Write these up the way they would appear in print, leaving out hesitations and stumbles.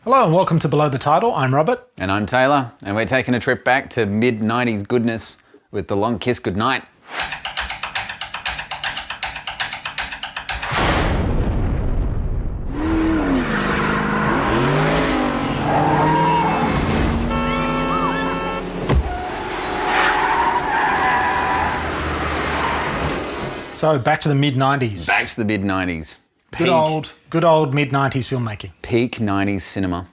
Hello and welcome to Below the Title. I'm Robert. And I'm Taylor, and we're taking a trip back to mid-90s goodness with the Long Kiss Goodnight. So back to the mid-90s. Back to the mid-90s. Good old mid-90s filmmaking. Peak 90s cinema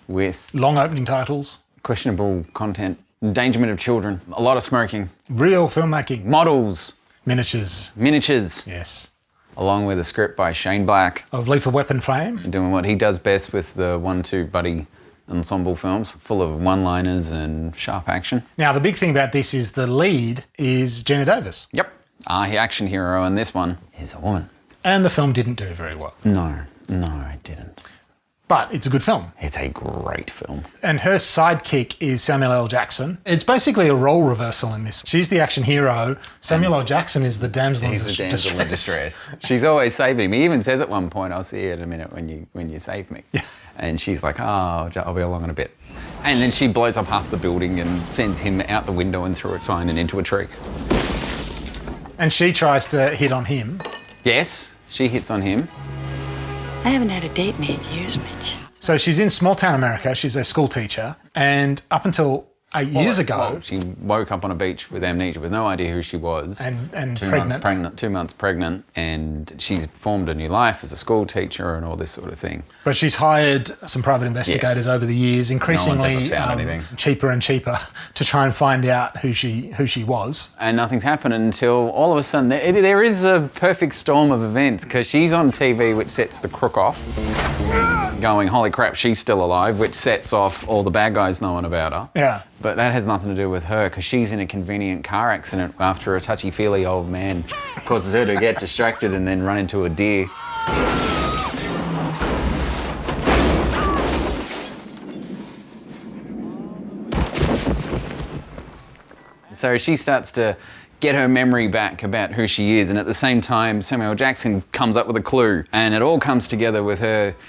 with long opening titles. Questionable content, endangerment of children, a lot of smoking. Real filmmaking. Models. Miniatures. Yes. Along with a script by Shane Black. Of Lethal Weapon fame. Doing what he does best with the 1-2 buddy ensemble films, full of one-liners and sharp action. Now the big thing about this is the lead is Geena Davis. Yep. Our action hero in this one is a woman. And the film didn't do very well. No, it didn't. But it's a good film. It's a great film. And her sidekick is Samuel L. Jackson. It's basically a role reversal in this. She's the action hero. Samuel L. Jackson is the damsel in distress. She's always saving him. He even says at one point, "I'll see you in a minute when you save me." Yeah. And she's like, "Oh, I'll be along in a bit." And then she blows up half the building and sends him out the window and through a sign and into a tree. And she tries to hit on him. Yes, she hits on him. I haven't had a date in 8 years, Mitch. So she's in small town America. She's a school teacher. And up until 8 years ago... she woke up on a beach with amnesia with no idea who she was. And pregnant. 2 months pregnant. And she's formed a new life as a school teacher and all this sort of thing. But she's hired some private investigators over the years, increasingly cheaper and cheaper, to try and find out who she was. And nothing's happened until all of a sudden there is a perfect storm of events, because she's on TV, which sets the crook off, going, holy crap, she's still alive, which sets off all the bad guys knowing about her. Yeah. But that has nothing to do with her, because she's in a convenient car accident after a touchy-feely old man causes her to get distracted and then run into a deer. So she starts to get her memory back about who she is, and at the same time Samuel Jackson comes up with a clue, and it all comes together with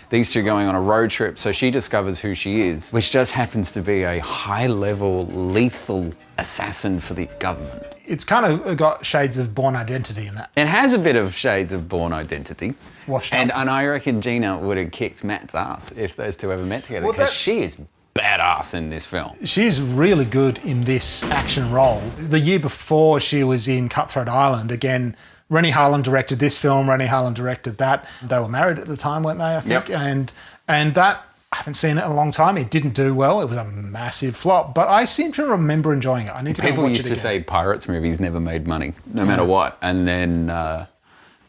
these two going on a road trip, so she discovers who she is, which just happens to be a high-level lethal assassin for the government. It's kind of got shades of Bourne Identity in that. It has a bit of shades of Bourne Identity. Washed up. And I reckon Geena would have kicked Matt's ass if those two ever met together, because she is badass in this film. She's really good in this action role. The year before, she was in Cutthroat Island. Again, Renny Harlin directed this film, Renny Harlin directed that. They were married at the time, weren't they, I think? Yep. And that, I haven't seen it in a long time. It didn't do well. It was a massive flop, but I seem to remember enjoying it. I need to go and watch it again. People used to say pirates movies never made money, no matter what. And then,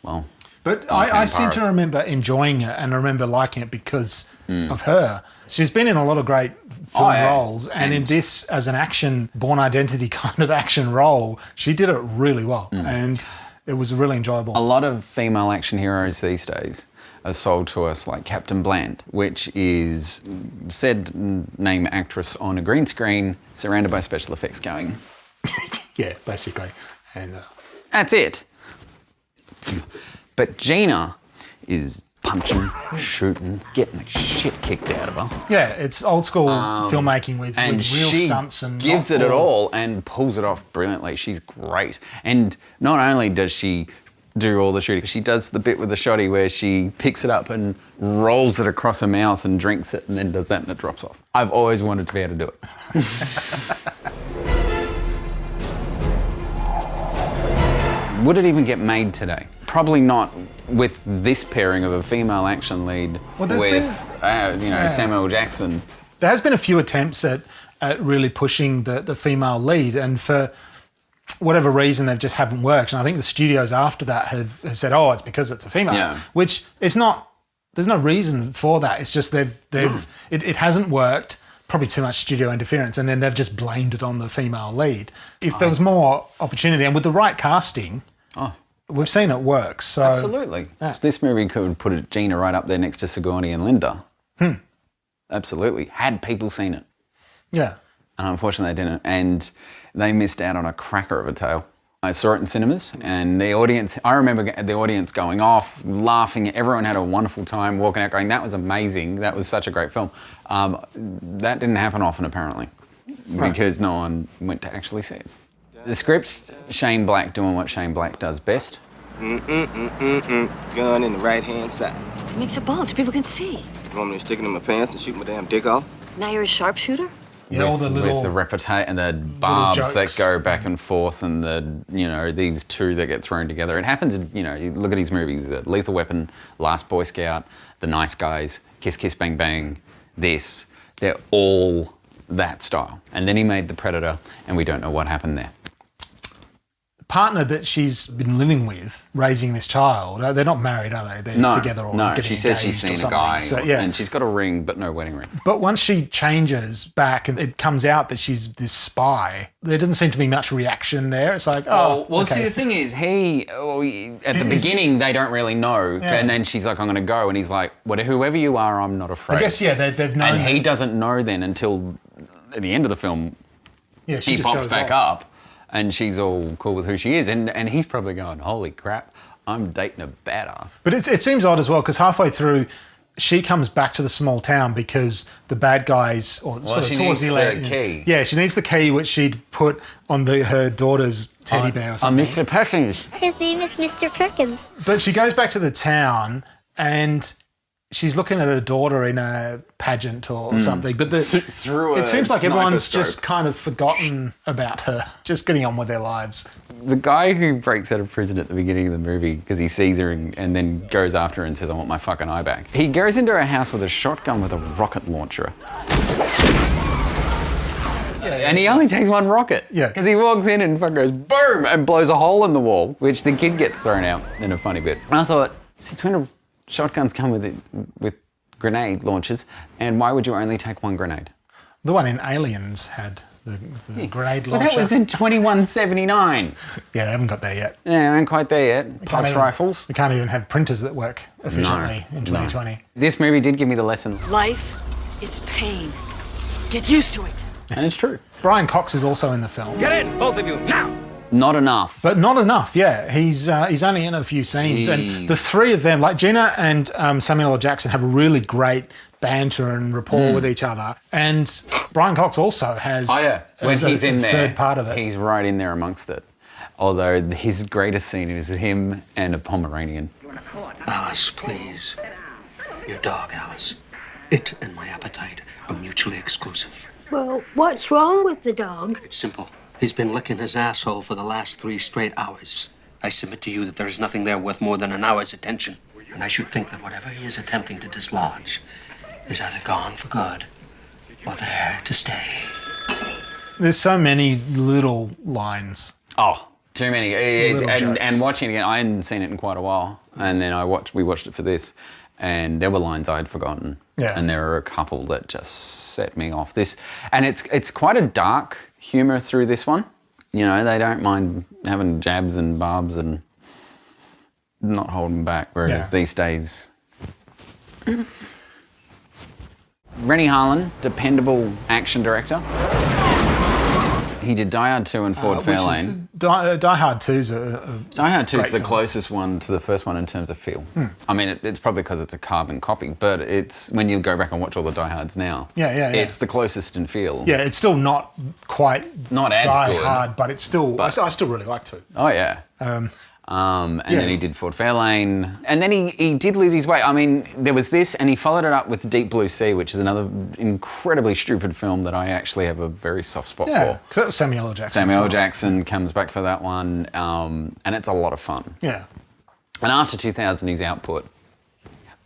well... But I seem to remember enjoying it and remember liking it because of her. She's been in a lot of great film roles, and in this, as an action, Bourne Identity kind of action role, she did it really well, and it was really enjoyable. A lot of female action heroes these days are sold to us like Captain Bland, which is said name actress on a green screen surrounded by special effects going. Yeah, basically. And that's it. But Geena is punching, shooting, getting the shit kicked out of her. Yeah, it's old school filmmaking with real stunts and gives it all and pulls it off brilliantly. She's great. And not only does she do all the shooting, she does the bit with the shotty where she picks it up and rolls it across her mouth and drinks it and then does that and it drops off. I've always wanted to be able to do it. Would it even get made today? Probably not with this pairing of a female action lead Samuel Jackson. There has been a few attempts at really pushing the female lead, and for whatever reason they just haven't worked. And I think the studios after that have said, oh, it's because it's a female, which is not. There's no reason for that. It's just it hasn't worked. Probably too much studio interference, and then they've just blamed it on the female lead. If there was more opportunity, and with the right casting, we've seen it work. So absolutely. Yeah. This movie could put Geena right up there next to Sigourney and Linda. Absolutely. Had people seen it. Yeah. And unfortunately they didn't. And they missed out on a cracker of a tale. I saw it in cinemas, and the audience, I remember the audience going off, laughing. Everyone had a wonderful time walking out going, that was amazing. That was such a great film. That didn't happen often, apparently, because no one went to actually see it. The script's Shane Black doing what Shane Black does best. Gun in the right-hand side. It makes a bulge. People can see. You want me to stick it in my pants and shoot my damn dick off? Now you're a sharpshooter? Yeah, all the little, with the repartee and the barbs that go back and forth, and these two that get thrown together. It happens, you look at his movies, Lethal Weapon, Last Boy Scout, The Nice Guys, Kiss Kiss Bang Bang, this. They're all that style. And then he made The Predator, and we don't know what happened there. Partner that she's been living with, raising this child, they're not married, are they? They're together or getting she says she's seen a guy, so, yeah. and she's got a ring, but no wedding ring. But once she changes back and it comes out that she's this spy, there doesn't seem to be much reaction there. It's like, well, okay. See, the thing is, at the beginning, they don't really know, and then she's like, I'm going to go, and he's like, whoever you are, I'm not afraid. I guess, yeah, they've known. And he doesn't know then until at the end of the film, she he pops back up. And she's all cool with who she is. And he's probably going, holy crap, I'm dating a badass. But it seems odd as well, because halfway through, she comes back to the small town because the bad guys, she needs the key. Yeah, she needs the key, which she'd put on her daughter's teddy bear or something. Mr. Perkins. His name is Mr. Perkins. But she goes back to the town and she's looking at her daughter in a pageant or something. But it seems like everyone's just kind of forgotten about her, just getting on with their lives. The guy who breaks out of prison at the beginning of the movie because he sees her and then goes after her and says, I want my fucking eye back. He goes into her house with a shotgun with a rocket launcher. And he only takes one rocket. Yeah. Because he walks in and fucking goes boom and blows a hole in the wall, which the kid gets thrown out in a funny bit. And I thought, since when do shotguns come with grenade launchers, and why would you only take one grenade? The one in Aliens had the grenade launcher. Well, that was in 2179. Yeah, I haven't got there yet. Yeah, I ain't quite there yet. Pulse rifles. We can't even have printers that work efficiently in 2020. This movie did give me the lesson. Life is pain. Get used to it. And it's true. Brian Cox is also in the film. Get in, both of you, now! Not enough. But not enough, yeah. He's only in a few scenes. And the three of them, like Geena and Samuel L. Jackson, have a really great banter and rapport with each other. And Brian Cox also has when he's in there, third part of it. He's right in there amongst it. Although his greatest scene is him and a Pomeranian. Alice, please. Your dog, Alice. It and my appetite are mutually exclusive. Well, what's wrong with the dog? It's simple. He's been licking his asshole for the last 3 straight hours. I submit to you that there is nothing there worth more than an hour's attention. And I should think that whatever he is attempting to dislodge is either gone for good or there to stay. There's so many little lines. Oh, too many. And watching it again, I hadn't seen it in quite a while. And then we watched it for this. And there were lines I'd forgotten. Yeah. And there are a couple that just set me off. And it's quite a dark humour through this one. You know, they don't mind having jabs and barbs and not holding back, whereas these days... Renny Harlin, dependable action director. He did Die Hard 2 and Ford Fairlane. Die Hard 2's Die Hard 2 is the film. closest one to the first one in terms of feel. I mean, it's probably because it's a carbon copy, but it's when you go back and watch all the Die Hards now, it's the closest in feel. Yeah, it's still not quite not as Die good. Hard, but it's still, I still really like 2. Oh, yeah. And then he did Ford Fairlane. And then he did lose his way. I mean, there was this, and he followed it up with Deep Blue Sea, which is another incredibly stupid film that I actually have a very soft spot for. Yeah, because that was Samuel L. Jackson. Samuel L. Jackson comes back for that one, and it's a lot of fun. Yeah. And after 2000, he's output.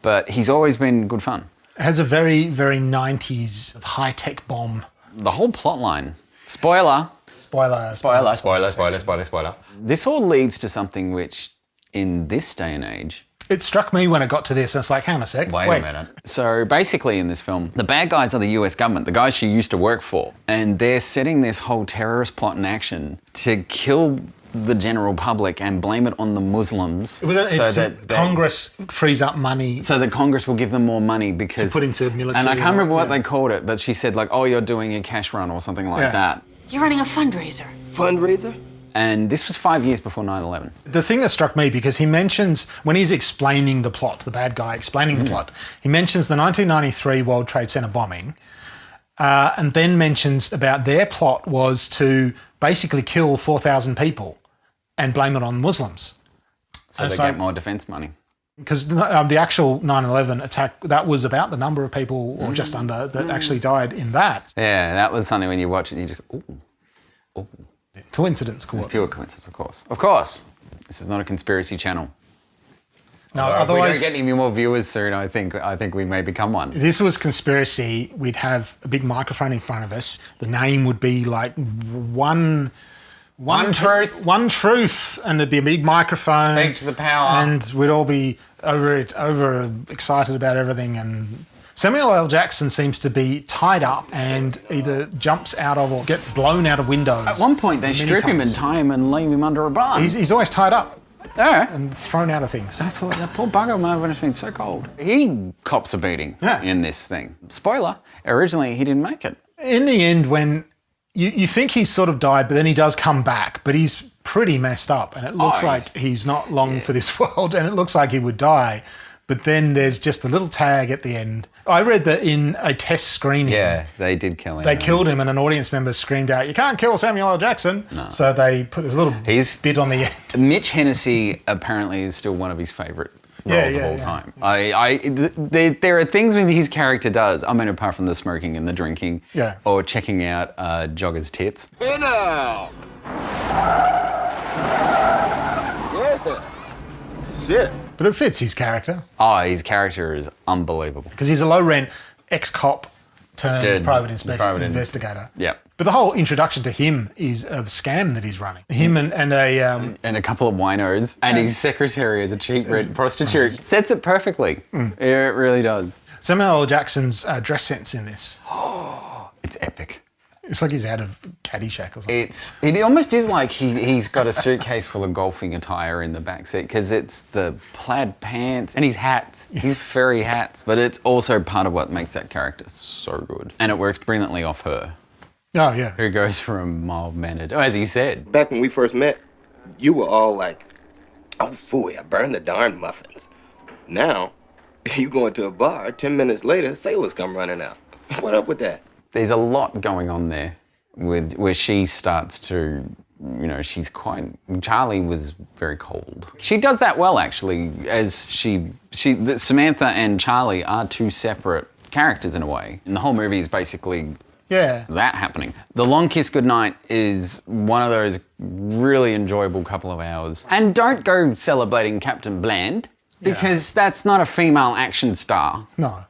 But he's always been good fun. It has a very, very 90s high-tech bomb. The whole plot line. Spoiler. Spoiler. This all leads to something which, in this day and age... It struck me when it got to this, and it's like, hang on a sec. Wait a minute. So basically in this film, the bad guys are the US government, the guys she used to work for, and they're setting this whole terrorist plot in action to kill the general public and blame it on the Muslims. Congress frees up money. So that Congress will give them more money because... To put into military. And I can't remember what they called it, but she said like, oh, you're doing a cash run or something like that. You're running a fundraiser. Fundraiser? And this was 5 years before 9/11. The thing that struck me, because he mentions, when he's explaining the plot, the bad guy explaining the plot, he mentions the 1993 World Trade Center bombing, and then mentions about their plot was to basically kill 4,000 people and blame it on Muslims. So they get more defense money. Because the actual 9/11 attack, that was about the number of people, or just under, that actually died in that. Yeah, that was something when you watch it, you just go, ooh. Coincidence, cool. Pure coincidence, of course. Of course. This is not a conspiracy channel. No, Although otherwise, if we don't get any more viewers soon, I think we may become one. if this was conspiracy, we'd have a big microphone in front of us. The name would be like one truth, and there'd be a big microphone. Speak to the power. And we'd all be over excited about everything. And Samuel L. Jackson seems to be tied up and either jumps out of or gets blown out of windows. At one point, they strip him and tie him and leave him under a barn. He's always tied up. Yeah. And thrown out of things. I thought that poor bugger must have been so cold. He cops a beating in this thing. Spoiler, originally he didn't make it. In the end, when you think he's sort of died, but then he does come back, but he's pretty messed up, and it looks like he's not long for this world, and it looks like he would die. But then there's just the little tag at the end. I read that in a test screening. Yeah, they did kill him. They killed him, and an audience member screamed out, "You can't kill Samuel L. Jackson." No. So they put this little bit on the end. Mitch Hennessy apparently is still one of his favourite roles of all time. There are things that his character does. I mean, apart from the smoking and the drinking, or checking out joggers' tits. Hey now! Yeah. Shit. But it fits his character. Oh, his character is unbelievable. Because he's a low-rent ex-cop turned private investigator. Yeah. But the whole introduction to him is a scam that he's running. Him and a couple of winos, and his secretary is a cheap red prostitute. Sets it perfectly. It really does. Samuel L. Jackson's dress sense in this. It's epic. It's like he's out of Caddyshack or something. It almost is like he's got a suitcase full of golfing attire in the backseat, because it's the plaid pants and his hats, his furry hats. But it's also part of what makes that character so good. And it works brilliantly off her. Oh, yeah. Who goes from mild-mannered, as he said. Back when we first met, you were all like, "Oh, phooey, I burned the darn muffins." Now, you go into a bar, 10 minutes later, sailors come running out. What up with that? There's a lot going on there where she starts to, Charlie was very cold. She does that well, actually, as Samantha and Charlie are two separate characters in a way. And the whole movie is basically that happening. The Long Kiss Goodnight is one of those really enjoyable couple of hours. And don't go celebrating Captain Bland, because that's not a female action star. No.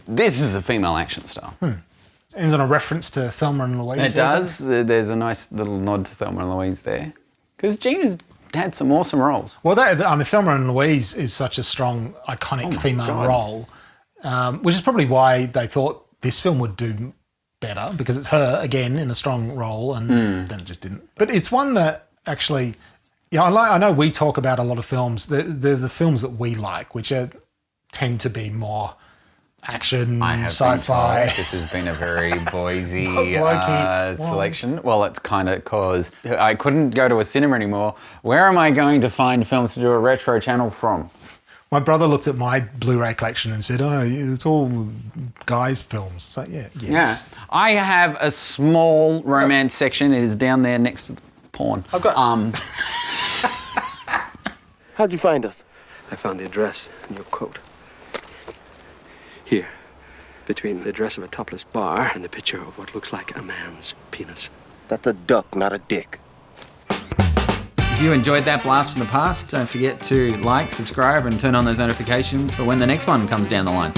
This is a female action star. Ends on a reference to Thelma and Louise. It does. There's a nice little nod to Thelma and Louise there. Because Geena's had some awesome roles. Well, Thelma and Louise is such a strong, iconic female role, which is probably why they thought this film would do better, because it's her, again, in a strong role, and then it just didn't. But it's one that actually, I know we talk about a lot of films, the films that we like, which tend to be more action, sci-fi. This has been a very Boise selection. Well, it's kind of because I couldn't go to a cinema anymore. Where am I going to find films to do a retro channel from? My brother looked at my Blu-ray collection and said, "Oh, it's all guys' films." It's like, yes. Yeah. I have a small romance section. It is down there next to the porn. I've got... How'd you find us? I found the address in your coat. Here, between the address of a topless bar and the picture of what looks like a man's penis. That's a duck, not a dick. If you enjoyed that blast from the past, don't forget to like, subscribe, and turn on those notifications for when the next one comes down the line.